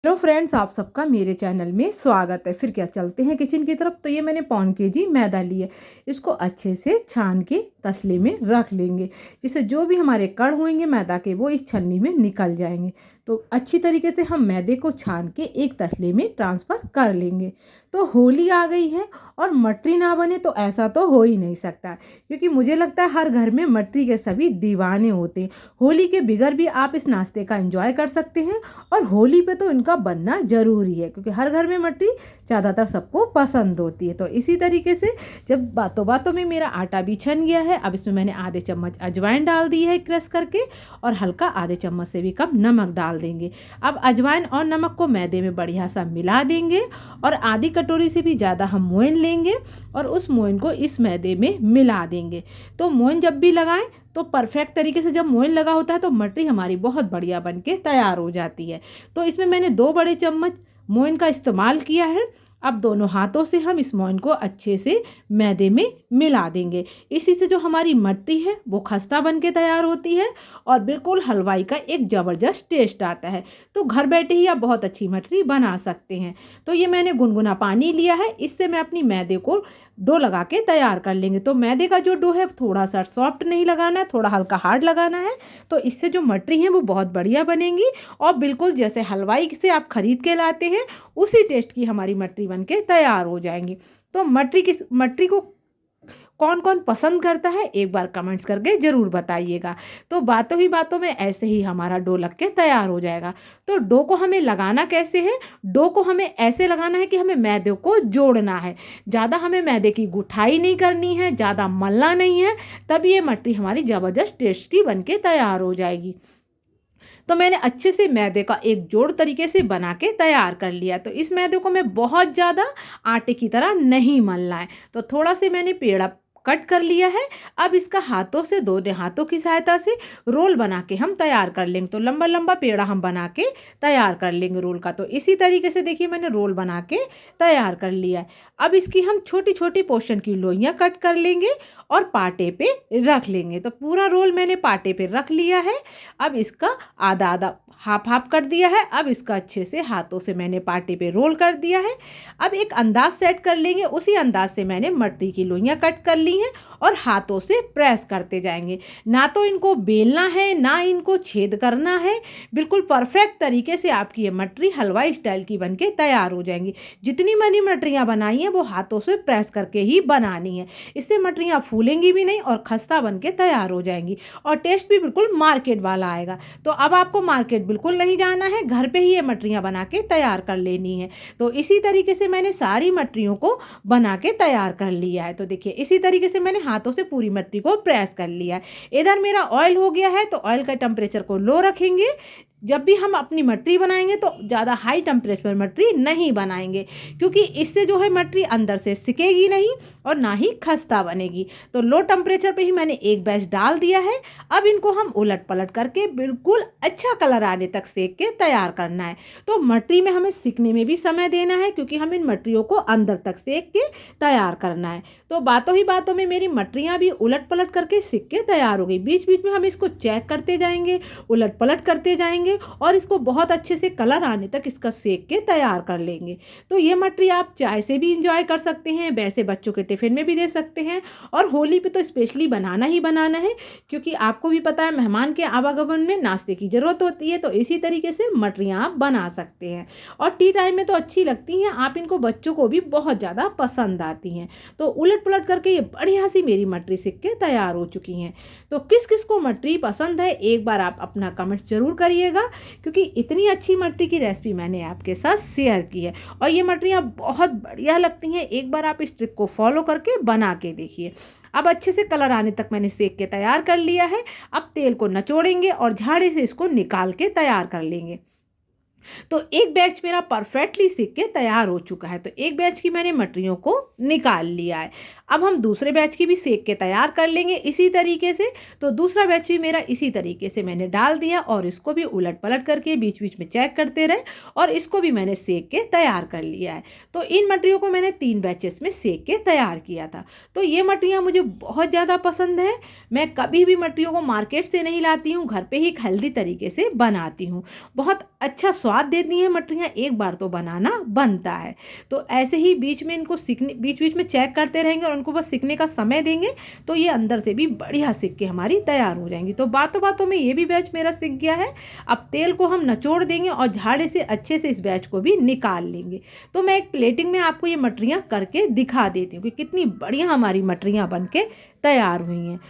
Hello friends, आप सबका मेरे चैनल में स्वागत है। फिर क्या, चलते हैं किचन की तरफ। तो ये मैंने 1 पौन मैदा लिया। इसको अच्छे से छान के तसले में रख लेंगे, जिससे जो भी हमारे कण होंगे मैदा के वो इस छन्नी में निकल जाएंगे। तो अच्छी तरीके से हम मैदे को छान के एक तसले में ट्रांसफ़र कर लेंगे। तो होली आ गई है और मटरी ना बने तो ऐसा तो हो ही नहीं सकता, क्योंकि मुझे लगता है हर घर में मटरी के सभी दीवाने होते हैं। होली के बिगर भी आप इस नाश्ते का एंजॉय कर सकते हैं और होली पे तो इनका बनना ज़रूरी है, क्योंकि हर घर में मटरी ज़्यादातर सबको पसंद होती है। तो इसी तरीके से जब बातों बातों में मेरा आटा भी छन गया है, अब इसमें मैंने आधे चम्मच अजवाइन डाल दी है क्रश करके, और हल्का आधे चम्मच से भी कम नमक डाल देंगे। अब अजवाइन और नमक को मैदे में बढ़िया सा मिला देंगे और आधी कटोरी से भी ज़्यादा हम मोइन लेंगे और उस मोइन को इस मैदे में मिला देंगे। तो मोइन जब भी लगाएं तो परफेक्ट तरीके से, जब मोइन लगा होता है तो मटरी हमारी बहुत बढ़िया बन के तैयार हो जाती है। तो इसमें मैंने 2 बड़े चम्मच मोइन का इस्तेमाल किया है। अब दोनों हाथों से हम इस मोइन को अच्छे से मैदे में मिला देंगे। इसी से जो हमारी मटरी है वो खस्ता बन के तैयार होती है और बिल्कुल हलवाई का एक ज़बरदस्त टेस्ट आता है। तो घर बैठे ही आप बहुत अच्छी मटरी बना सकते हैं। तो ये मैंने गुनगुना पानी लिया है, इससे मैं अपनी मैदे को डो लगा के तैयार कर लेंगे। तो मैदे का जो डो है थोड़ा सा सॉफ्ट नहीं लगाना है, थोड़ा हल्का हार्ड लगाना है। तो इससे जो मटरी है वो बहुत बढ़िया बनेंगी और बिल्कुल जैसे हलवाई से आप खरीद के लाते हैं उसी टेस्ट की हमारी मटरी बन के तैयार हो जाएंगी। तो मटरी को कौन कौन पसंद करता है एक बार कमेंट्स करके ज़रूर बताइएगा। तो बातों ही बातों में ऐसे ही हमारा डो लग के तैयार हो जाएगा। तो डो को हमें लगाना कैसे है? डो को हमें ऐसे लगाना है कि हमें मैदे को जोड़ना है। ज़्यादा हमें मैदे की गुठाई नहीं करनी है, ज़्यादा मलना नहीं है, तब ये मटरी हमारी ज़बरदस्त टेस्टी बन के तैयार हो जाएगी। तो मैंने अच्छे से मैदे का एक जोड़ तरीके से बना के तैयार कर लिया। तो इस मैदे को मैं बहुत ज़्यादा आटे की तरह नहीं मलना है। तो थोड़ा से मैंने पेड़ा कट कर लिया है। अब इसका हाथों से, दोनों हाथों की सहायता से रोल बना के हम तैयार कर लेंगे। तो लंबा लंबा पेड़ा हम बना के तैयार कर लेंगे रोल का। तो इसी तरीके से देखिए मैंने रोल बना के तैयार कर लिया है। अब इसकी हम छोटी छोटी पोर्शन की लोइयाँ कट कर लेंगे और पाटे पे रख लेंगे। तो पूरा रोल मैंने पाटे पे रख लिया है। अब इसका आधा आधा हाफ हाफ कर दिया है। अब इसका अच्छे से हाथों से मैंने पाटे पे रोल कर दिया है। अब एक अंदाज सेट कर लेंगे, उसी अंदाज से मैंने मटरी की लोइयाँ कट कर ली हैं और हाथों से प्रेस करते जाएंगे। ना तो इनको बेलना है ना इनको छेद करना है, बिल्कुल परफेक्ट तरीके से आपकी ये मटरी हलवाई स्टाइल की बन के तैयार हो जाएंगी। जितनी मैंने मटरियाँ बनाई हैं वो हाथों से प्रेस करके ही बनानी है। इससे मटरियाँ फूलेंगी भी नहीं और खस्ता बन के तैयार हो जाएंगी और टेस्ट भी बिल्कुल मार्केट वाला आएगा। तो अब आपको मार्केट बिल्कुल नहीं जाना है, घर पे ही ये मटरियाँ बना के तैयार कर लेनी है। तो इसी तरीके से मैंने सारी मटरियों को बना के तैयार कर लिया है। तो देखिए इसी तरीके से मैंने हाथों से पूरी मटरी को प्रेस कर लिया है। इधर मेरा ऑयल हो गया है, तो ऑयल का टेम्परेचर को लो रखेंगे। जब भी हम अपनी मटरी बनाएंगे तो ज़्यादा हाई टेम्परेचर पर मटरी नहीं बनाएंगे, क्योंकि इससे जो है मटरी अंदर से सिकेगी नहीं और ना ही खस्ता बनेगी। तो लो टेम्परेचर पे ही मैंने एक बैच डाल दिया है। अब इनको हम उलट पलट करके बिल्कुल अच्छा कलर आने तक सेक के तैयार करना है। तो मटरी में हमें सिकने में भी समय देना है, क्योंकि हम इन मटरियों को अंदर तक सेक के तैयार करना है। तो बातों ही बातों में मेरी मटरियाँ भी उलट पलट करके सिक के तैयार हो गई। बीच बीच में हम इसको चेक करते जाएंगे, उलट पलट करते जाएंगे और इसको बहुत अच्छे से कलर आने तक इसका सेक के तैयार कर लेंगे। तो ये मटरी आप चाय से भी इंजॉय कर सकते हैं, वैसे बच्चों के टिफिन में भी दे सकते हैं, और होली पे तो स्पेशली बनाना ही बनाना है, क्योंकि आपको भी पता है मेहमान के आवागमन में नाश्ते की ज़रूरत होती है। तो इसी तरीके से मटरियाँ आप बना सकते हैं और टी टाइम में तो अच्छी लगती हैं, आप इनको बच्चों को भी बहुत ज़्यादा पसंद आती हैं। तो उलट पलट करके ये बढ़िया सी मेरी मटरी सिक के तैयार हो चुकी हैं। तो किस किस को मटरी पसंद है एक बार आप अपना कमेंट जरूर करिएगा, क्योंकि इतनी अच्छी मटरी की रेसिपी मैंने आपके साथ शेयर की है और ये मटरियाँ बहुत बढ़िया लगती हैं। एक बार आप इस ट्रिक को फॉलो करके बना के देखिए। अब अच्छे से कलर आने तक मैंने सेक के तैयार कर लिया है। अब तेल को नचोड़ेंगे और झाड़े से इसको निकाल के तैयार कर लेंगे। तो एक बैच मेरा परफेक्टली सिक के तैयार हो चुका है। तो एक बैच की मैंने मटरियों को निकाल लिया है। अब हम दूसरे बैच की भी सेक के तैयार कर लेंगे इसी तरीके से। तो दूसरा बैच भी मेरा इसी तरीके से मैंने डाल दिया और इसको भी उलट पलट करके बीच बीच में चेक करते रहे और इसको भी मैंने सेक के तैयार कर लिया है। तो इन मटरियों को मैंने 3 बैचेस में सेक के तैयार किया था। तो ये मटरियाँ मुझे बहुत ज़्यादा पसंद है। मैं कभी भी मटरियों को मार्केट से नहीं लाती हूँ, घर पे ही हेल्दी तरीके से बनाती हूँ। बहुत अच्छा स्वाद देती हैं मटरियाँ, एक बार तो बनाना बनता है। तो ऐसे ही बीच में इनको सीखने, बीच बीच में चेक करते रहेंगे और उनको बस सीखने का समय देंगे तो ये अंदर से भी बढ़िया सीख के हमारी तैयार हो जाएंगी। तो बातों बातों में ये भी बैच मेरा सीख गया है। अब तेल को हम निचोड़ देंगे और झाड़े से अच्छे से इस बैच को भी निकाल लेंगे। तो मैं एक प्लेटिंग में आपको ये मटरियाँ करके दिखा देती हूँ कि कितनी बढ़िया हमारी मटरियाँ बन के तैयार हुई हैं।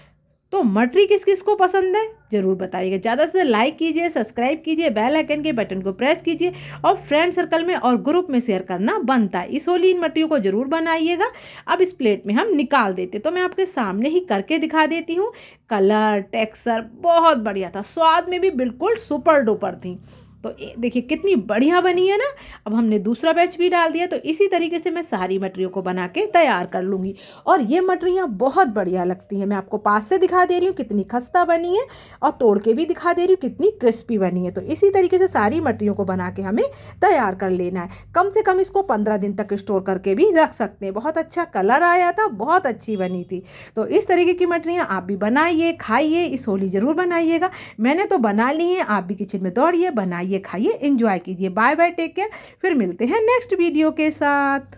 तो मटरी किस किस को पसंद है ज़रूर बताइएगा। ज़्यादा से लाइक कीजिए, सब्सक्राइब कीजिए, बेल आइकन के बटन को प्रेस कीजिए और फ्रेंड सर्कल में और ग्रुप में शेयर करना बनता है। इस होली इन मटरियों को ज़रूर बनाइएगा। अब इस प्लेट में हम निकाल देते, तो मैं आपके सामने ही करके दिखा देती हूँ। कलर टेक्सचर बहुत बढ़िया था, स्वाद में भी बिल्कुल सुपर डुपर थी। तो देखिए कितनी बढ़िया बनी है ना। अब हमने दूसरा बैच भी डाल दिया। तो इसी तरीके से मैं सारी मटरियों को बना के तैयार कर लूँगी और ये मटरियाँ बहुत बढ़िया लगती हैं। मैं आपको पास से दिखा दे रही हूँ कितनी खस्ता बनी है और तोड़ के भी दिखा दे रही हूँ कितनी क्रिस्पी बनी है। तो इसी तरीके से सारी मटरियों को बना के हमें तैयार कर लेना है। कम से कम इसको 15 दिन तक स्टोर करके भी रख सकते हैं। बहुत अच्छा कलर आया था, बहुत अच्छी बनी थी। तो इस तरीके की मटरियाँ आप भी बनाइए, खाइए, इस होली ज़रूर बनाइएगा। मैंने तो बना ली है, आप भी किचन में दौड़िए, बनाइए, खाइए, एंजॉय कीजिए। Bye bye, take care. फिर मिलते हैं नेक्स्ट वीडियो के साथ।